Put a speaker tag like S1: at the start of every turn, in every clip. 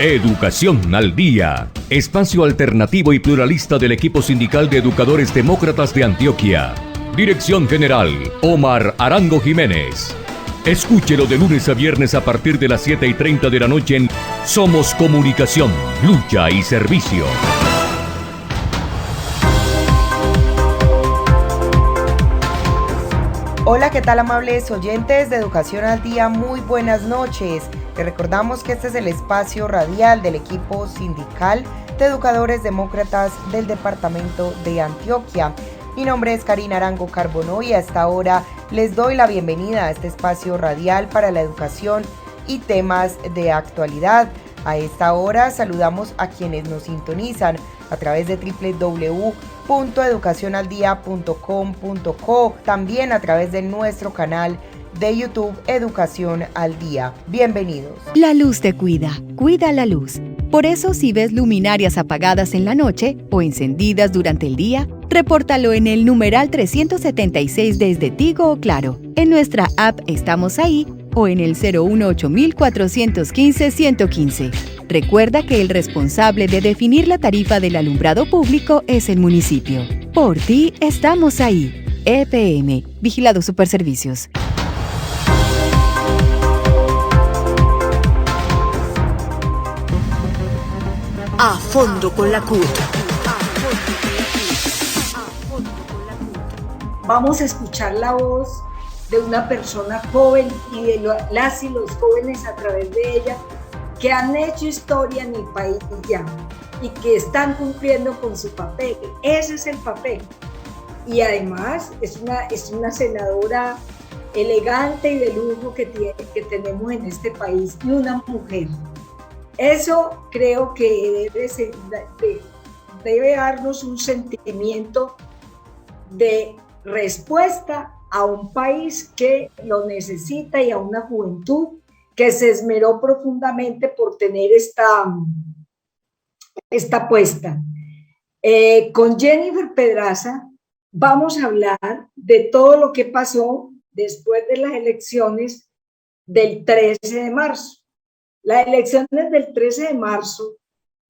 S1: Educación al Día, espacio alternativo y pluralista del equipo sindical de educadores demócratas de Antioquia. Dirección General, Omar Arango Jiménez. Escúchelo de lunes a viernes a partir de las 7:30 de la noche en Somos Comunicación, Lucha y Servicio.
S2: Hola, ¿qué tal, amables oyentes de Educación al Día? Muy buenas noches. Les recordamos que este es el espacio radial del equipo sindical de educadores demócratas del departamento de Antioquia. Mi nombre es Karina Arango Carbonó y a esta hora les doy la bienvenida a este espacio radial para la educación y temas de actualidad. A esta hora saludamos a quienes nos sintonizan a través de www.educacionaldia.com.co, también a través de nuestro canal de YouTube Educación al Día. Bienvenidos.
S3: La luz te cuida, cuida la luz. Por eso, si ves luminarias apagadas en la noche o encendidas durante el día, repórtalo en el numeral 376 desde Tigo o Claro. En nuestra app Estamos Ahí o en el 018-415-115. Recuerda que el responsable de definir la tarifa del alumbrado público es el municipio. Por ti, estamos ahí. EPM, Vigilado Superservicios.
S4: A fondo con la CUT. Vamos a escuchar la voz de una persona joven y de las y los jóvenes a través de ella que han hecho historia en el país ya y que están cumpliendo con su papel. Ese es el papel. Y además es una senadora elegante y de lujo que tenemos en este país, y una mujer. Eso creo que debe darnos un sentimiento de respuesta a un país que lo necesita y a una juventud que se esmeró profundamente por tener esta apuesta. Con Jennifer Pedraza vamos a hablar de todo lo que pasó después de las elecciones del 13 de marzo. Las elecciones del 13 de marzo,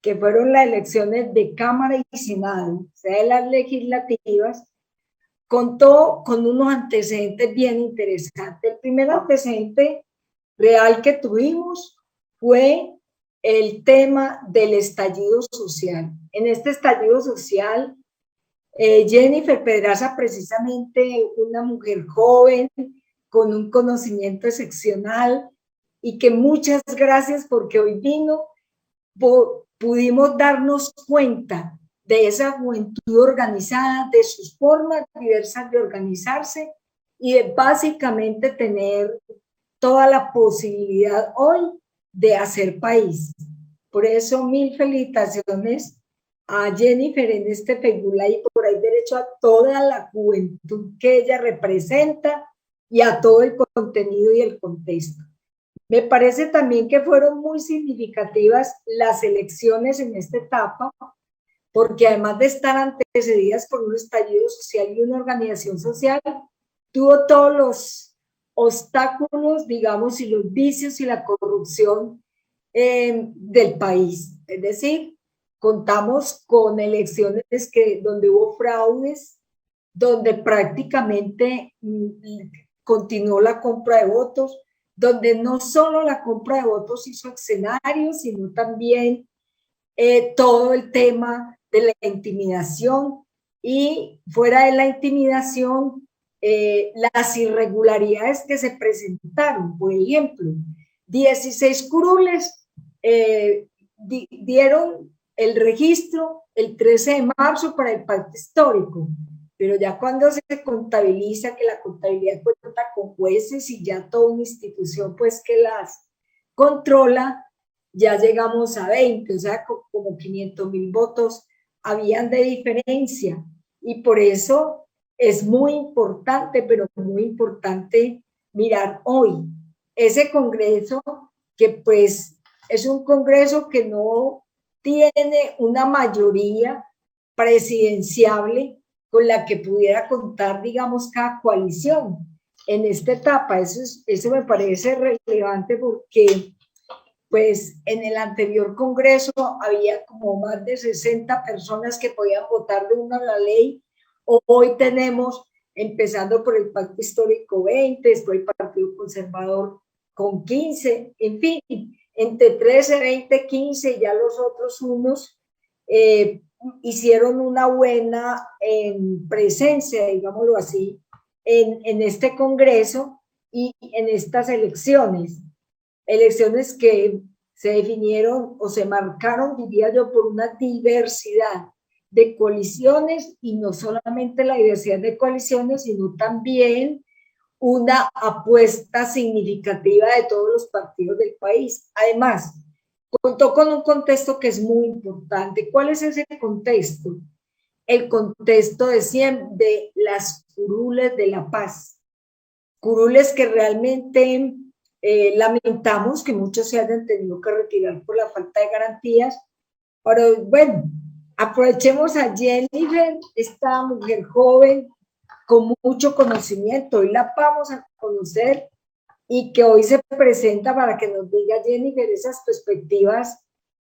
S4: que fueron las elecciones de Cámara y Senado, o sea, de las legislativas, contó con unos antecedentes bien interesantes. El primer antecedente real que tuvimos fue el tema del estallido social. En este estallido social, Jennifer Pedraza, precisamente una mujer joven, con un conocimiento excepcional, y que muchas gracias porque hoy vino, pudimos darnos cuenta de esa juventud organizada, de sus formas diversas de organizarse y de básicamente tener toda la posibilidad hoy de hacer país. Por eso, mil felicitaciones a Jennifer en este Fegula y por ahí derecho a toda la juventud que ella representa y a todo el contenido y el contexto. Me parece también que fueron muy significativas las elecciones en esta etapa, porque además de estar antecedidas por un estallido social y una organización social, tuvo todos los obstáculos, digamos, y los vicios y la corrupción del país. Es decir, contamos con elecciones donde hubo fraudes, donde prácticamente continuó la compra de votos, donde no solo la compra de votos hizo escenarios, sino también todo el tema de la intimidación, y fuera de la intimidación, las irregularidades que se presentaron. Por ejemplo, 16 curules dieron el registro el 13 de marzo para el pacto histórico, pero ya cuando se contabiliza, que la contabilidad cuenta con jueces y ya toda una institución pues que las controla, ya llegamos a 20, o sea, como 500,000 votos habían de diferencia, y por eso es muy importante, pero muy importante mirar hoy ese congreso, que pues es un congreso que no tiene una mayoría presidenciable con la que pudiera contar, digamos, cada coalición en esta etapa. Eso me parece relevante porque pues en el anterior Congreso había como más de 60 personas que podían votar de una a la ley. Hoy tenemos, empezando por el Pacto Histórico 20, después el Partido Conservador con 15, en fin, entre 13, 20, 15, y ya los otros unos hicieron una buena presencia, digámoslo así, en este Congreso y en estas elecciones. Elecciones que se definieron o se marcaron, diría yo, por una diversidad de coaliciones, y no solamente la diversidad de coaliciones, sino también una apuesta significativa de todos los partidos del país. Además, contó con un contexto que es muy importante. ¿Cuál es ese contexto? El contexto de las curules de la paz. Curules que realmente lamentamos que muchos se hayan tenido que retirar por la falta de garantías. Pero bueno, aprovechemos a Jennifer, esta mujer joven con mucho conocimiento. Hoy la vamos a conocer y que hoy se presenta para que nos diga, Jennifer, esas perspectivas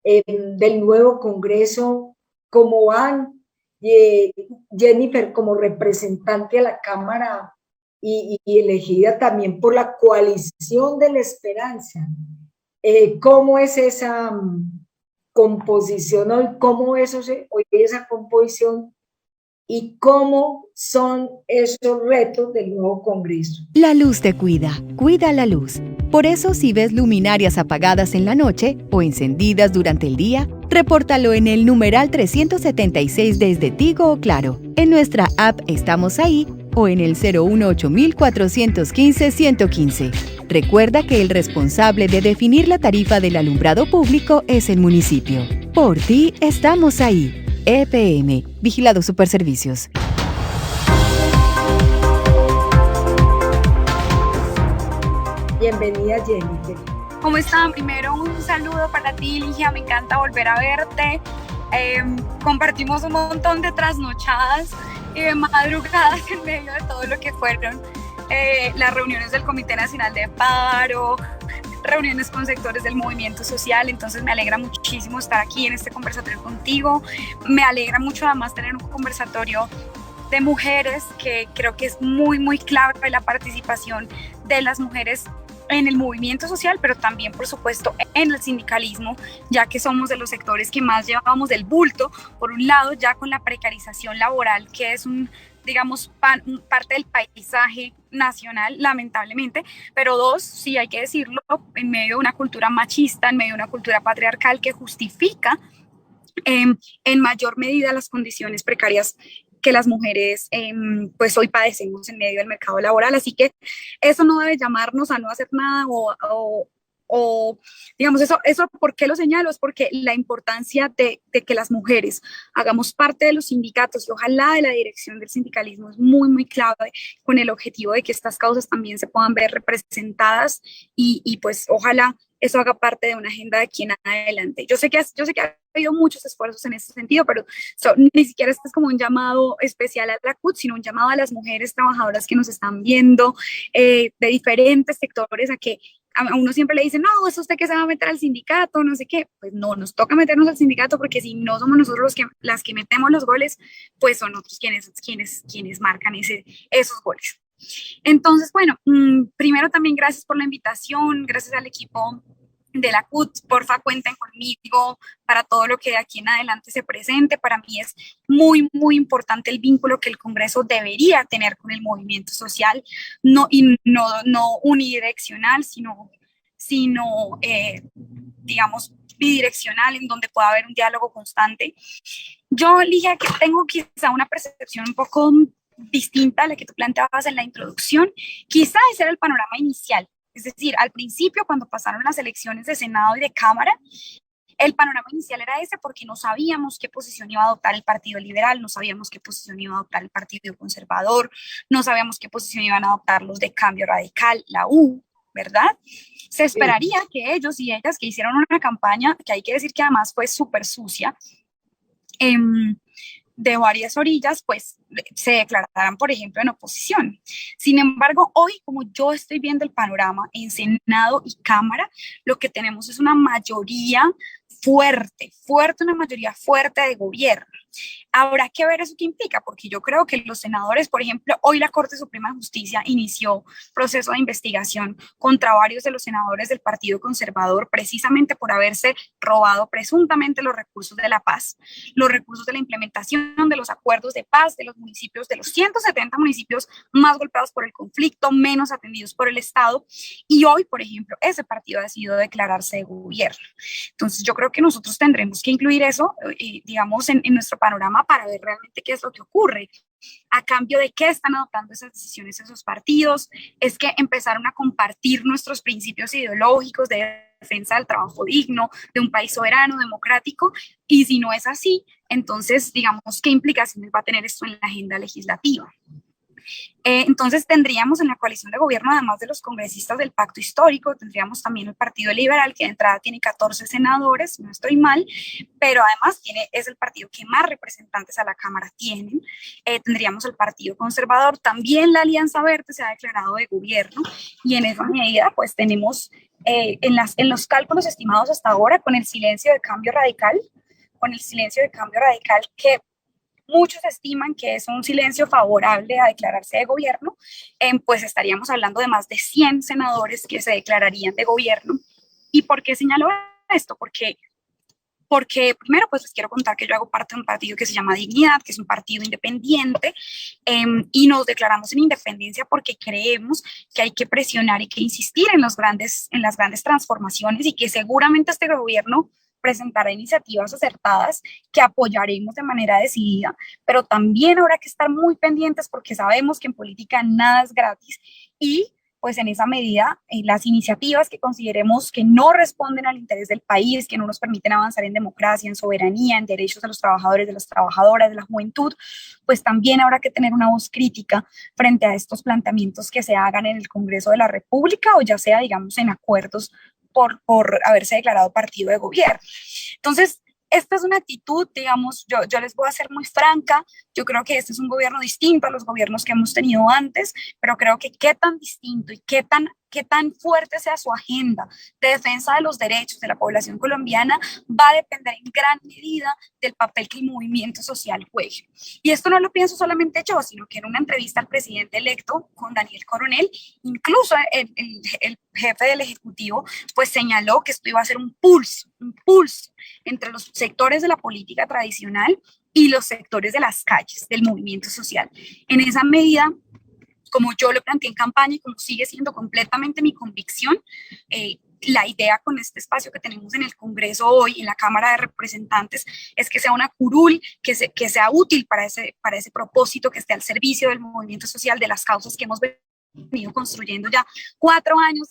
S4: del nuevo Congreso, cómo van. Jennifer como representante a la Cámara y elegida también por la coalición de la esperanza. ¿Cómo es esa composición hoy? ¿Cómo es hoy esa composición? ¿Y cómo son esos retos del nuevo Congreso?
S3: La luz te cuida, cuida la luz. Por eso, si ves luminarias apagadas en la noche o encendidas durante el día, repórtalo en el numeral 376 desde Tigo o Claro. En nuestra app Estamos Ahí o en el 018-415-115. Recuerda que el responsable de definir la tarifa del alumbrado público es el municipio. Por ti, estamos ahí. EPM, Vigilado Superservicios.
S4: Bienvenida, Jennifer.
S5: ¿Cómo están? Primero un saludo para ti, Ligia, me encanta volver a verte. Compartimos un montón de trasnochadas y de madrugadas en medio de todo lo que fueron las reuniones del Comité Nacional de Paro, reuniones con sectores del movimiento social. Entonces me alegra muchísimo estar aquí en este conversatorio contigo. Me alegra mucho además tener un conversatorio de mujeres, que creo que es muy, muy clave la participación de las mujeres en el movimiento social, pero también, por supuesto, en el sindicalismo, ya que somos de los sectores que más llevamos del bulto, por un lado, ya con la precarización laboral, que es digamos, parte del paisaje nacional, lamentablemente, pero dos, sí hay que decirlo, en medio de una cultura machista, en medio de una cultura patriarcal que justifica en mayor medida las condiciones precarias que las mujeres pues hoy padecemos en medio del mercado laboral. Así que eso no debe llamarnos a no hacer nada o digamos, eso, ¿por qué lo señalo? Es porque la importancia de que las mujeres hagamos parte de los sindicatos y ojalá de la dirección del sindicalismo es muy, muy clave, con el objetivo de que estas causas también se puedan ver representadas y pues ojalá eso haga parte de una agenda de aquí en adelante. Yo sé que ha habido muchos esfuerzos en ese sentido, pero ni siquiera este es como un llamado especial a la CUT, sino un llamado a las mujeres trabajadoras que nos están viendo de diferentes sectores, a que a uno siempre le dicen, no, es usted que se va a meter al sindicato, no sé qué. Pues no, nos toca meternos al sindicato, porque si no somos nosotros las que metemos los goles, pues son otros quienes marcan esos goles. Entonces, bueno, primero también gracias por la invitación, gracias al equipo de la CUT, porfa cuenten conmigo para todo lo que de aquí en adelante se presente. Para mí es muy, muy importante el vínculo que el Congreso debería tener con el movimiento social, no unidireccional, sino digamos, bidireccional, en donde pueda haber un diálogo constante. Yo, Ligia, que tengo quizá una percepción un poco distinta a la que tú planteabas en la introducción. Quizá ese era el panorama inicial. Es decir, al principio, cuando pasaron las elecciones de Senado y de Cámara, el panorama inicial era ese, porque no sabíamos qué posición iba a adoptar el Partido Liberal, no sabíamos qué posición iba a adoptar el Partido Conservador, no sabíamos qué posición iban a adoptar los de Cambio Radical, la U, ¿verdad? Se esperaría que ellos y ellas, que hicieron una campaña, que hay que decir que además fue súper sucia, de varias orillas, pues se declararan, por ejemplo, en oposición. Sin embargo, hoy, como yo estoy viendo el panorama en Senado y Cámara, lo que tenemos es una mayoría fuerte, una mayoría fuerte de gobierno. Habrá que ver eso qué implica, porque yo creo que los senadores, por ejemplo, hoy la Corte Suprema de Justicia inició proceso de investigación contra varios de los senadores del Partido Conservador, precisamente por haberse robado presuntamente los recursos de la paz, los recursos de la implementación de los acuerdos de paz de los municipios, de los 170 municipios más golpeados por el conflicto, menos atendidos por el Estado, y hoy, por ejemplo, ese partido ha decidido declararse de gobierno. Entonces, yo creo que nosotros tendremos que incluir eso, digamos, en nuestro panorama para ver realmente qué es lo que ocurre. A cambio de qué están adoptando esas decisiones esos partidos, es que empezaron a compartir nuestros principios ideológicos de defensa del trabajo digno, de un país soberano, democrático, y si no es así, entonces, digamos, ¿qué implicaciones va a tener esto en la agenda legislativa? Entonces tendríamos en la coalición de gobierno, además de los congresistas del pacto histórico, tendríamos también el Partido Liberal, que de entrada tiene 14 senadores, no estoy mal, pero además es el partido que más representantes a la Cámara tienen. Tendríamos el Partido Conservador, también la Alianza Verde se ha declarado de gobierno, y en esa medida pues tenemos en los cálculos estimados hasta ahora, con el silencio de cambio radical, que muchos estiman que es un silencio favorable a declararse de gobierno, pues estaríamos hablando de más de 100 senadores que se declararían de gobierno. ¿Y por qué señalo esto? Porque primero, pues les quiero contar que yo hago parte de un partido que se llama Dignidad, que es un partido independiente, y nos declaramos en independencia porque creemos que hay que presionar y que insistir en las grandes transformaciones, y que seguramente este gobierno presentará iniciativas acertadas que apoyaremos de manera decidida, pero también habrá que estar muy pendientes porque sabemos que en política nada es gratis, y pues en esa medida las iniciativas que consideremos que no responden al interés del país, que no nos permiten avanzar en democracia, en soberanía, en derechos de los trabajadores, de las trabajadoras, de la juventud, pues también habrá que tener una voz crítica frente a estos planteamientos que se hagan en el Congreso de la República, o ya sea, digamos, en acuerdos por haberse declarado partido de gobierno. Entonces, esta es una actitud, digamos, yo les voy a ser muy franca, yo creo que este es un gobierno distinto a los gobiernos que hemos tenido antes, pero creo que qué tan distinto y qué tan fuerte sea su agenda de defensa de los derechos de la población colombiana va a depender en gran medida del papel que el movimiento social juegue. Y esto no lo pienso solamente yo, sino que en una entrevista al presidente electo con Daniel Coronel, incluso el jefe del Ejecutivo, pues señaló que esto iba a ser un pulso entre los sectores de la política tradicional y los sectores de las calles, del movimiento social. En esa medida, como yo lo planteé en campaña y como sigue siendo completamente mi convicción, la idea con este espacio que tenemos en el Congreso hoy, en la Cámara de Representantes, es que sea una curul, que sea útil para ese propósito, que esté al servicio del movimiento social, de las causas que hemos venido construyendo ya 4 años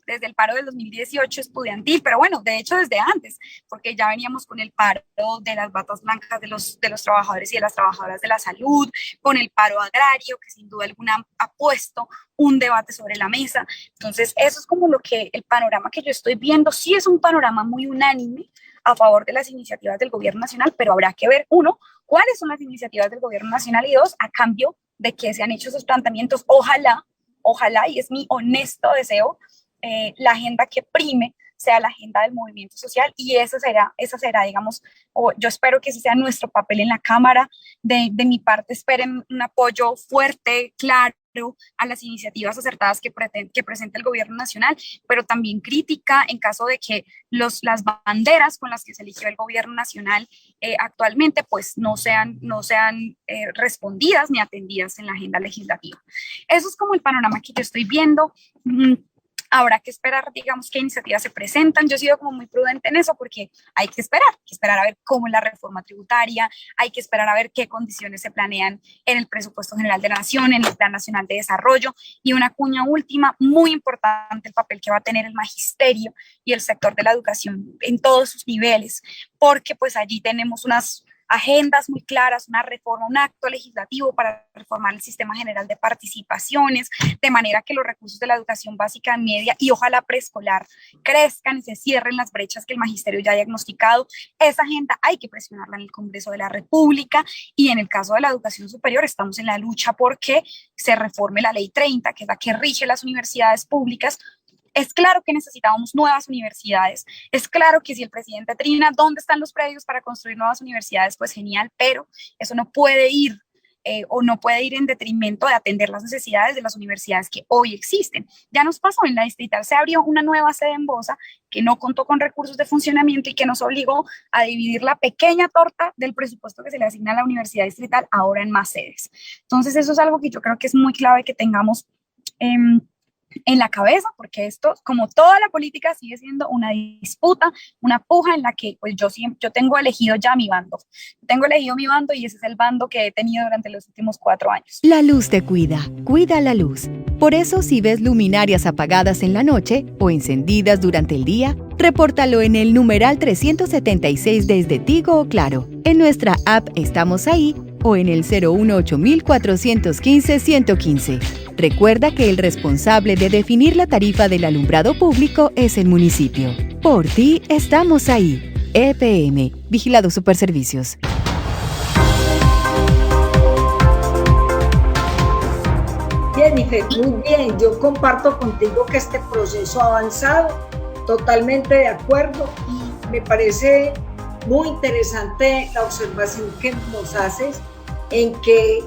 S5: desde el paro del 2018 estudiantil, pero bueno, de hecho desde antes, porque ya veníamos con el paro de las batas blancas de los trabajadores y de las trabajadoras de la salud, con el paro agrario, que sin duda alguna ha puesto un debate sobre la mesa. Entonces, eso es como el panorama que yo estoy viendo. Sí es un panorama muy unánime a favor de las iniciativas del gobierno nacional, pero habrá que ver, uno, cuáles son las iniciativas del gobierno nacional, y dos, a cambio de que se han hecho esos planteamientos. Ojalá, y es mi honesto deseo, la agenda que prime sea la agenda del movimiento social, y esa será, digamos, yo espero que ese sea nuestro papel en la Cámara. De mi parte, esperen un apoyo fuerte, claro, a las iniciativas acertadas que presenta el gobierno nacional, pero también crítica en caso de que las banderas con las que se eligió el gobierno nacional actualmente pues no sean respondidas ni atendidas en la agenda legislativa. Eso es como el panorama que yo estoy viendo. Habrá que esperar, digamos, qué iniciativas se presentan. Yo he sido como muy prudente en eso porque hay que esperar a ver cómo es la reforma tributaria, hay que esperar a ver qué condiciones se planean en el presupuesto general de la Nación, en el Plan Nacional de Desarrollo, y una cuña última, muy importante, el papel que va a tener el magisterio y el sector de la educación en todos sus niveles, porque pues allí tenemos agendas muy claras, una reforma, un acto legislativo para reformar el sistema general de participaciones, de manera que los recursos de la educación básica, media y ojalá preescolar crezcan y se cierren las brechas que el magisterio ya ha diagnosticado. Esa agenda hay que presionarla en el Congreso de la República, y en el caso de la educación superior estamos en la lucha porque se reforme la Ley 30, que es la que rige las universidades públicas. Es claro que necesitábamos nuevas universidades, es claro que si el presidente trina dónde están los predios para construir nuevas universidades, pues genial, pero eso no puede ir o no puede ir en detrimento de atender las necesidades de las universidades que hoy existen. Ya nos pasó en la distrital, se abrió una nueva sede en Bosa que no contó con recursos de funcionamiento y que nos obligó a dividir la pequeña torta del presupuesto que se le asigna a la universidad distrital ahora en más sedes. Entonces eso es algo que yo creo que es muy clave que tengamos en la cabeza, porque esto, como toda la política, sigue siendo una disputa, una puja en la que pues yo tengo elegido ya mi bando. Tengo elegido mi bando y ese es el bando que he tenido durante los últimos 4 años.
S3: La luz te cuida, cuida la luz. Por eso, si ves luminarias apagadas en la noche o encendidas durante el día, repórtalo en el numeral 376 desde Tigo o Claro. En nuestra app Estamos Ahí o en el 018-415-115. Recuerda que el responsable de definir la tarifa del alumbrado público es el municipio. Por ti estamos ahí. EPM, Vigilado Superservicios.
S4: Jennifer, muy bien, yo comparto contigo que este proceso ha avanzado, totalmente de acuerdo, y me parece muy interesante la observación que nos haces en que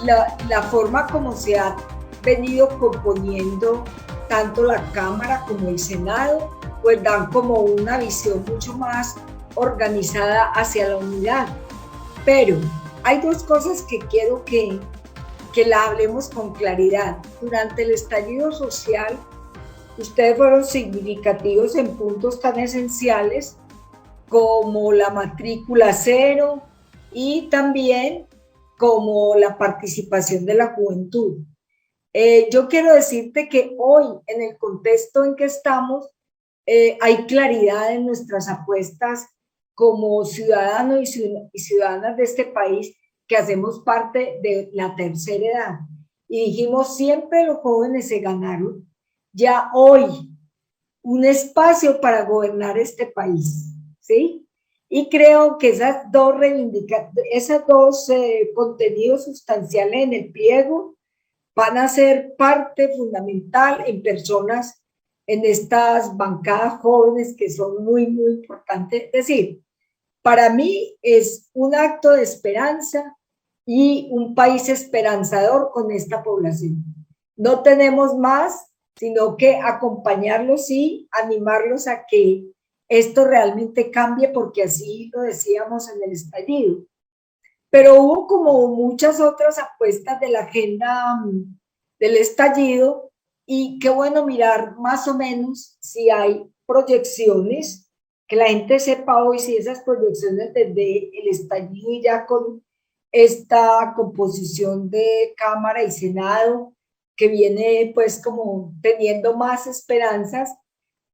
S4: la forma como se ha venido componiendo tanto la Cámara como el Senado, pues dan como una visión mucho más organizada hacia la unidad. Pero hay dos cosas que quiero que la hablemos con claridad. Durante el estallido social, ustedes fueron significativos en puntos tan esenciales como la matrícula cero y también como la participación de la juventud. Yo quiero decirte que hoy, en el contexto en que estamos, hay claridad en nuestras apuestas como ciudadanos y ciudadanas de este país que hacemos parte de la tercera edad. Y dijimos, siempre los jóvenes se ganaron ya hoy un espacio para gobernar este país, ¿sí? Y creo que esas dos contenidos sustanciales en el pliego van a ser parte fundamental en personas, en estas bancadas jóvenes que son muy, muy importantes. Es decir, para mí es un acto de esperanza y un país esperanzador con esta población. No tenemos más, sino que acompañarlos y animarlos a que esto realmente cambie, porque así lo decíamos en el estallido. Pero hubo como muchas otras apuestas de la agenda del estallido, y qué bueno mirar más o menos si hay proyecciones, que la gente sepa hoy si esas proyecciones desde el estallido y ya con esta composición de Cámara y Senado, que viene pues como teniendo más esperanzas,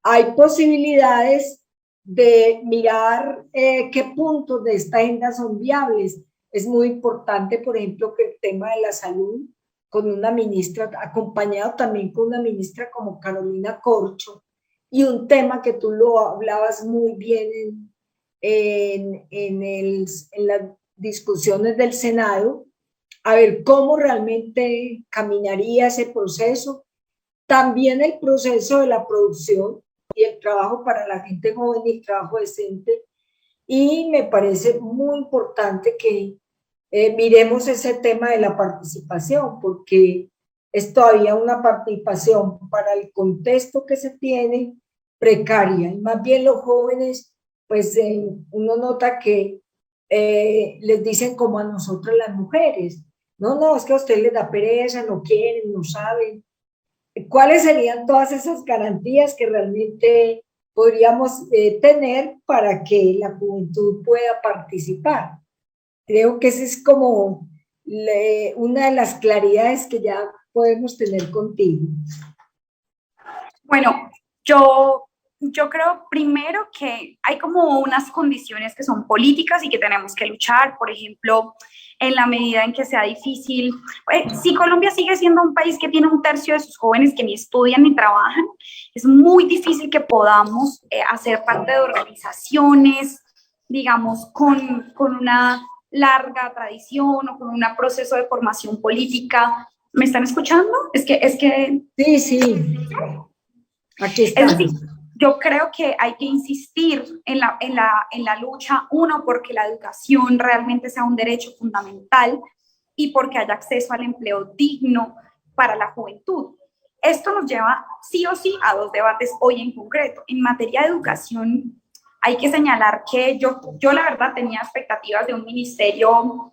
S4: hay posibilidades de mirar qué puntos de esta agenda son viables. Es muy importante, por ejemplo, que el tema de la salud, con una ministra, acompañado también con una ministra como Carolina Corcho, y un tema que tú lo hablabas muy bien en las discusiones del Senado, a ver cómo realmente caminaría ese proceso. También el proceso de la producción y el trabajo para la gente joven y el trabajo decente. Y me parece muy importante que miremos ese tema de la participación, porque es todavía una participación para el contexto que se tiene precaria, y más bien los jóvenes, pues uno nota que les dicen como a nosotros las mujeres, no, es que a usted les da pereza, no quieren, no saben. ¿Cuáles serían todas esas garantías que realmente podríamos tener para que la juventud pueda participar? Creo que esa es como una de las claridades que ya podemos tener contigo.
S5: Bueno, yo Yo creo primero que hay como unas condiciones que son políticas y que tenemos que luchar, por ejemplo, en la medida en que sea difícil. Si Colombia sigue siendo un país que tiene un tercio de sus jóvenes que ni estudian ni trabajan, es muy difícil que podamos hacer parte de organizaciones, digamos, con una larga tradición o con un proceso de formación política. ¿Me están escuchando? Es que...
S4: Sí, sí, aquí
S5: Es
S4: estamos.
S5: decir, yo creo que hay que insistir en la lucha, uno, porque la educación realmente sea un derecho fundamental y porque haya acceso al empleo digno para la juventud. Esto nos lleva sí o sí a dos debates hoy en concreto. En materia de educación, hay que señalar que yo la verdad tenía expectativas de un ministerio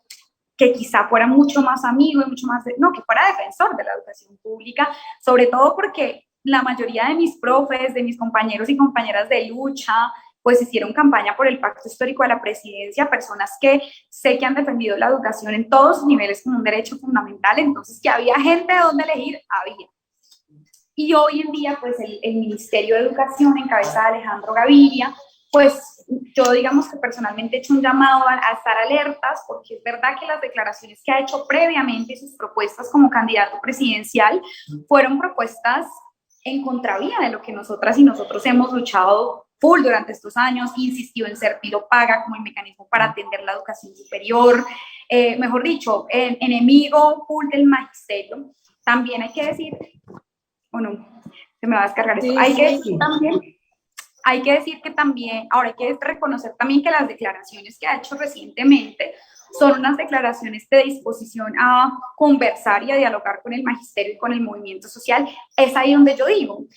S5: que quizá fuera mucho más amigo y mucho más, no, que fuera defensor de la educación pública, sobre todo porque la mayoría de mis profes, de mis compañeros y compañeras de lucha, pues hicieron campaña por el pacto histórico de la presidencia, personas que sé que han defendido la educación en todos sus niveles como un derecho fundamental, entonces que había gente de donde elegir, había. Y hoy en día, pues el Ministerio de Educación, en cabeza de Alejandro Gaviria, pues yo digamos que personalmente he hecho un llamado a estar alertas, porque es verdad que las declaraciones que ha hecho previamente y sus propuestas como candidato presidencial fueron propuestas en contravía de lo que nosotras y nosotros hemos luchado full durante estos años, insistió en ser pido paga como el mecanismo para atender la educación superior, mejor dicho, enemigo full del magisterio. También hay que decir, o no, se me va a descargar esto,
S4: Sí,
S5: hay que
S4: sí.
S5: decir también, hay que decir que también, ahora hay que reconocer también que las declaraciones que ha hecho recientemente son unas declaraciones de disposición a conversar y a dialogar con el magisterio y con el movimiento social. Es ahí donde yo digo,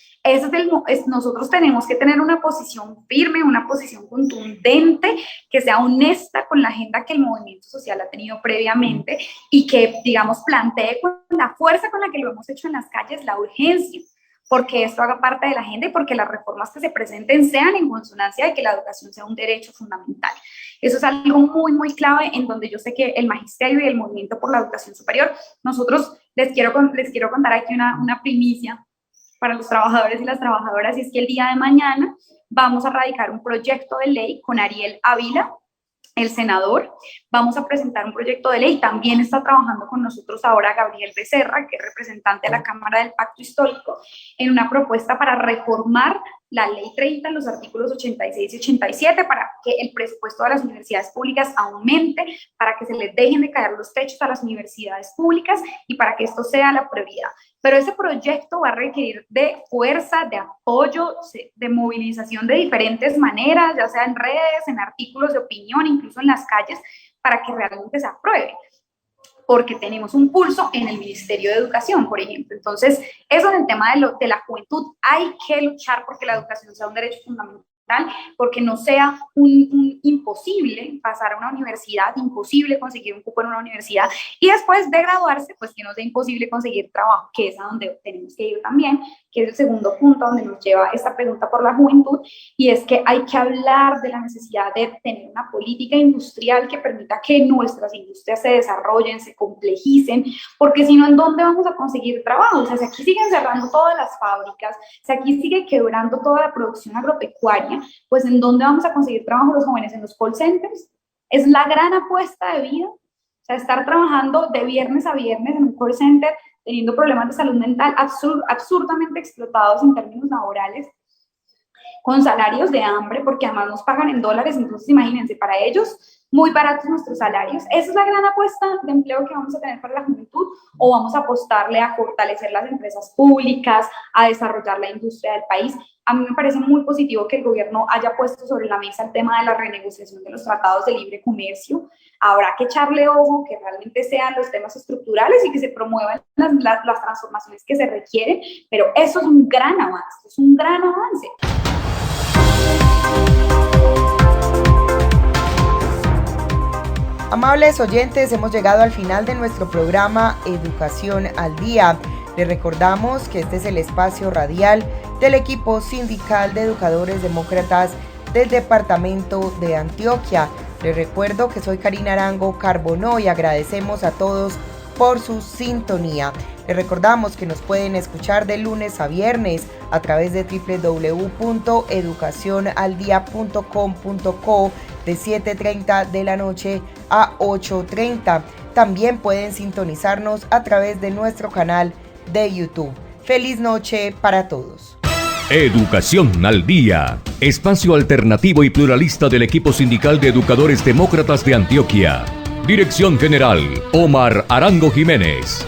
S5: nosotros tenemos que tener una posición firme, una posición contundente, que sea honesta con la agenda que el movimiento social ha tenido previamente y que, digamos, plantee con la fuerza con la que lo hemos hecho en las calles la urgencia, porque esto haga parte de la agenda y porque las reformas que se presenten sean en consonancia de que la educación sea un derecho fundamental. Eso es algo muy, muy clave en donde yo sé que el magisterio y el movimiento por la educación superior, nosotros les quiero contar aquí una primicia para los trabajadores y las trabajadoras, y es que el día de mañana vamos a radicar un proyecto de ley con Ariel Ávila, el senador. Vamos a presentar un proyecto de ley. También está trabajando con nosotros ahora Gabriel Becerra, que es representante de la Cámara del Pacto Histórico, en una propuesta para reformar la Ley 30 en los artículos 86 y 87 para que el presupuesto de las universidades públicas aumente, para que se les dejen de caer los techos a las universidades públicas y para que esto sea la prioridad. Pero ese proyecto va a requerir de fuerza, de apoyo, de movilización de diferentes maneras, ya sea en redes, en artículos de opinión, incluso en las calles, para que realmente se apruebe, porque tenemos un pulso en el Ministerio de Educación, por ejemplo. Entonces, eso en el tema de la juventud, hay que luchar porque la educación sea un derecho fundamental, porque no sea un imposible pasar a una universidad, imposible conseguir un cupo en una universidad, y después de graduarse, pues que no sea imposible conseguir trabajo, que es a donde tenemos que ir también, que es el segundo punto donde nos lleva esta pregunta por la juventud, y es que hay que hablar de la necesidad de tener una política industrial que permita que nuestras industrias se desarrollen, se complejicen, porque si no, ¿en dónde vamos a conseguir trabajo? O sea, si aquí siguen cerrando todas las fábricas, si aquí sigue quebrando toda la producción agropecuaria, pues ¿en dónde vamos a conseguir trabajo los jóvenes? ¿En los call centers? Es la gran apuesta de vida. O sea, estar trabajando de viernes a viernes en un call center, teniendo problemas de salud mental absurdamente explotados en términos laborales, con salarios de hambre, porque además nos pagan en dólares, entonces imagínense, para ellos muy baratos nuestros salarios. ¿Esa es la gran apuesta de empleo que vamos a tener para la juventud? ¿O vamos a apostarle a fortalecer las empresas públicas, a desarrollar la industria del país? A mí me parece muy positivo que el gobierno haya puesto sobre la mesa el tema de la renegociación de los tratados de libre comercio. Habrá que echarle ojo, que realmente sean los temas estructurales y que se promuevan las transformaciones que se requieren, pero eso es un gran avance, es un gran avance.
S2: Amables oyentes, hemos llegado al final de nuestro programa Educación al Día. Les recordamos que este es el espacio radial del equipo sindical de educadores demócratas del departamento de Antioquia. Les recuerdo que soy Karina Arango Carbonó y agradecemos a todos por su sintonía. Les recordamos que nos pueden escuchar de lunes a viernes a través de www.educacionaldia.com.co de 7:30 de la noche a 8:30. También pueden sintonizarnos a través de nuestro canal de YouTube. Feliz noche para todos.
S1: Educación al Día, espacio alternativo y pluralista del equipo sindical de educadores demócratas de Antioquia. Dirección General, Omar Arango Jiménez.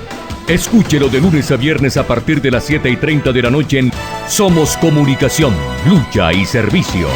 S1: Escúchelo de lunes a viernes a partir de las 7:30 de la noche en Somos Comunicación, Lucha y Servicio.